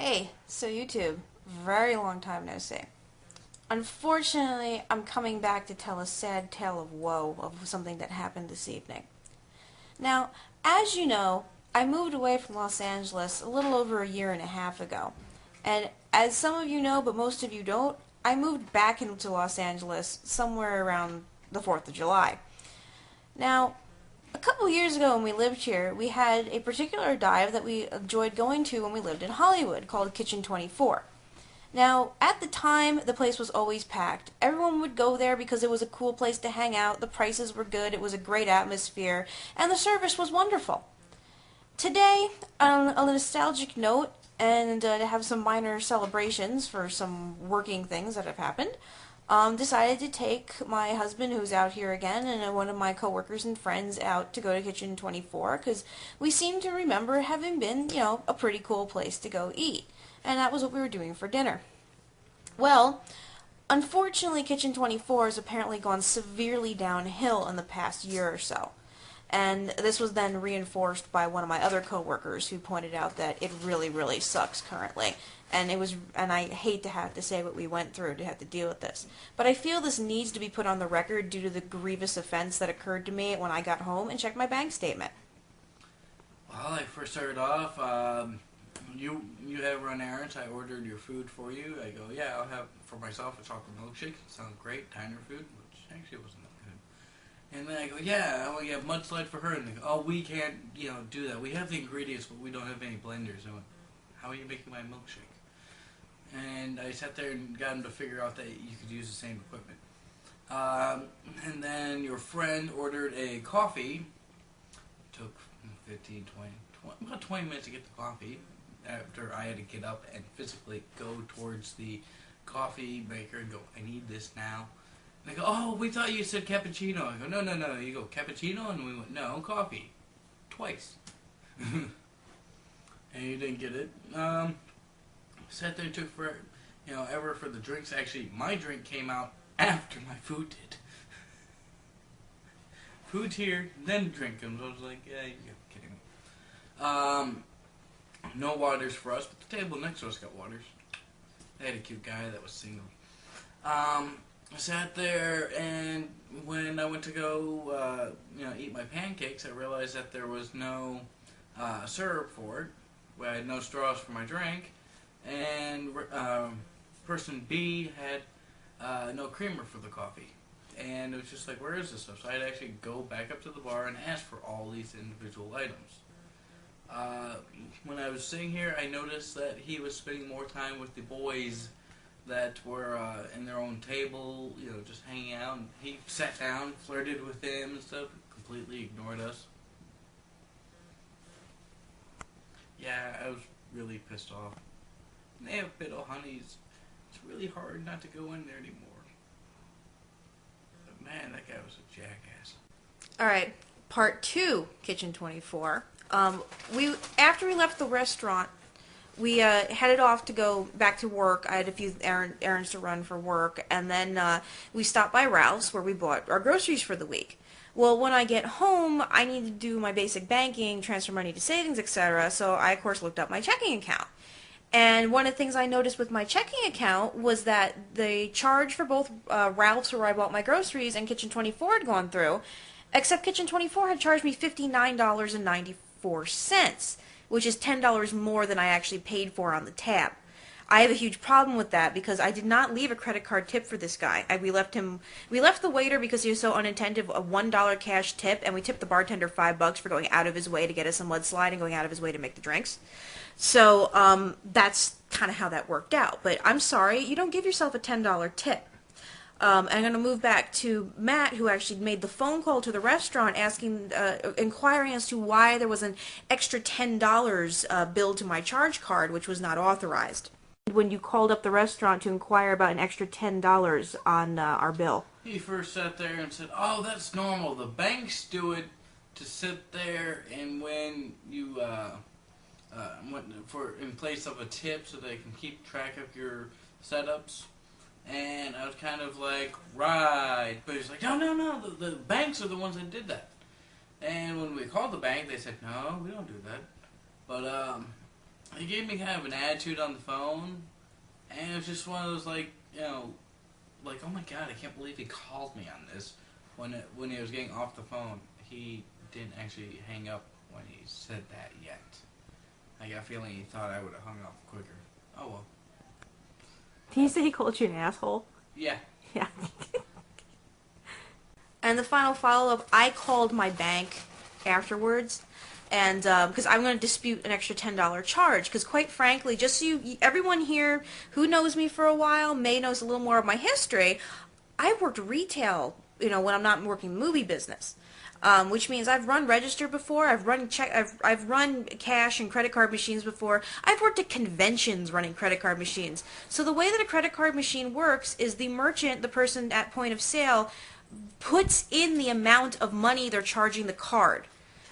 Hey, so YouTube, very long time no see. Unfortunately, I'm coming back to tell a sad tale of woe of something that happened this evening. Now, as you know, I moved away from Los Angeles a little over a year and a half ago. And as some of you know, but most of you don't, I moved back into Los Angeles somewhere around the 4th of July. Now, a couple years ago when we lived here, we had a particular dive that we enjoyed going to when we lived in Hollywood called Kitchen 24. Now, at the time, the place was always packed. Everyone would go there because it was a cool place to hang out, the prices were good, it was a great atmosphere, and the service was wonderful. Today, on a nostalgic note, and to have some minor celebrations for some working things that have happened, decided to take my husband, who's out here again, and one of my coworkers and friends out to go to Kitchen 24 because we seem to remember having been, a pretty cool place to go eat. And that was what we were doing for dinner. Well, unfortunately, Kitchen 24 has apparently gone severely downhill in the past year or so. And this was then reinforced by one of my other coworkers who pointed out that it really, really sucks currently. And I hate to have to say what we went through to have to deal with this. But I feel this needs to be put on the record due to the grievous offense that occurred to me when I got home and checked my bank statement. Well, I first started off, you have run errands. I ordered your food for you. I go, yeah, I'll have for myself a chocolate milkshake. Sounds great. Diner food, which actually wasn't that good. And then I go, yeah, I want to get mudslide for her. And they go, oh, we can't, do that. We have the ingredients, but we don't have any blenders. I went, how are you making my milkshake? And I sat there and got him to figure out that you could use the same equipment. And then your friend ordered a coffee. Took 15, 20, about 20 minutes to get the coffee after I had to get up and physically go towards the coffee maker and go, I need this now. And they go, oh, we thought you said cappuccino. I go, no. You go, cappuccino? And we went, no, coffee. Twice. And you didn't get it. Sat there and took ever for the drinks. Actually, my drink came out after my food did. Food's here, then drink comes. I was like, yeah, you're kidding me. No waters for us, but the table next to us got waters. They had a cute guy that was single. I sat there, and when I went to go, eat my pancakes, I realized that there was no syrup for it. I had no straws for my drink, and person B had no creamer for the coffee. And it was just like, where is this stuff? So I had to actually go back up to the bar and ask for all these individual items. When I was sitting here, I noticed that he was spending more time with the boys that were in their own table, just hanging out. And he sat down, flirted with them and stuff, completely ignored us. Yeah, I was really pissed off. And they have bit of honeys. It's really hard not to go in there anymore. But man, that guy was a jackass. Alright, part 2, Kitchen 24. After we left the restaurant, we headed off to go back to work. I had a few errands to run for work, and then we stopped by Ralph's where we bought our groceries for the week. Well, when I get home, I need to do my basic banking, transfer money to savings, etc., so I, of course, looked up my checking account. And one of the things I noticed with my checking account was that the charge for both Ralph's, where I bought my groceries, and Kitchen 24 had gone through, except Kitchen 24 had charged me $59.94, which is $10 more than I actually paid for on the tab. I have a huge problem with that because I did not leave a credit card tip for this guy. We left the waiter because he was so unattentive a $1 cash tip, and we tipped the bartender $5 for going out of his way to get us a mudslide and going out of his way to make the drinks. So that's kind of how that worked out. But I'm sorry, you don't give yourself a $10 tip. I'm going to move back to Matt, who actually made the phone call to the restaurant inquiring as to why there was an extra $10 billed to my charge card, which was not authorized. When you called up the restaurant to inquire about an extra $10 on our bill. He first sat there and said, oh, that's normal. The banks do it to sit there, and when you, in place of a tip so they can keep track of your setups. And I was kind of like, right. But he's like, no, the banks are the ones that did that. And when we called the bank, they said, no, we don't do that. But he gave me kind of an attitude on the phone, and it was just one of those like, like, oh my god, I can't believe he called me on this. When he was getting off the phone, he didn't actually hang up when he said that yet. I got a feeling he thought I would have hung up quicker. Oh well. Did you say he called you an asshole? Yeah. Yeah. And the final follow-up, I called my bank afterwards, and because I'm going to dispute an extra $10 charge, because quite frankly, just so everyone here who knows me for a while may knows a little more of my history. I've worked retail, when I'm not working movie business. Which means I've run register before, I've run I've run cash and credit card machines before. I've worked at conventions running credit card machines. So the way that a credit card machine works is the merchant, the person at point of sale, puts in the amount of money they're charging the card.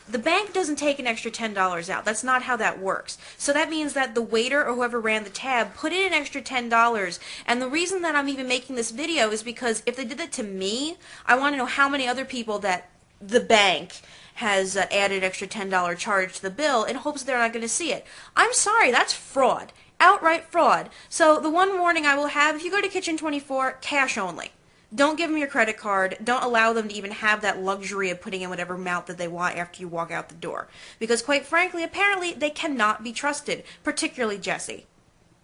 The bank doesn't take an extra $10 out. That's not how that works. So that means that the waiter or whoever ran the tab put in an extra $10. And the reason that I'm even making this video is because if they did that to me, I want to know how many other people that the bank has added extra $10 charge to the bill in hopes they're not going to see it. I'm sorry, that's fraud. Outright fraud. So the one warning I will have, if you go to Kitchen 24, cash only. Don't give them your credit card. Don't allow them to even have that luxury of putting in whatever amount that they want after you walk out the door. Because quite frankly, apparently, they cannot be trusted, particularly Jesse.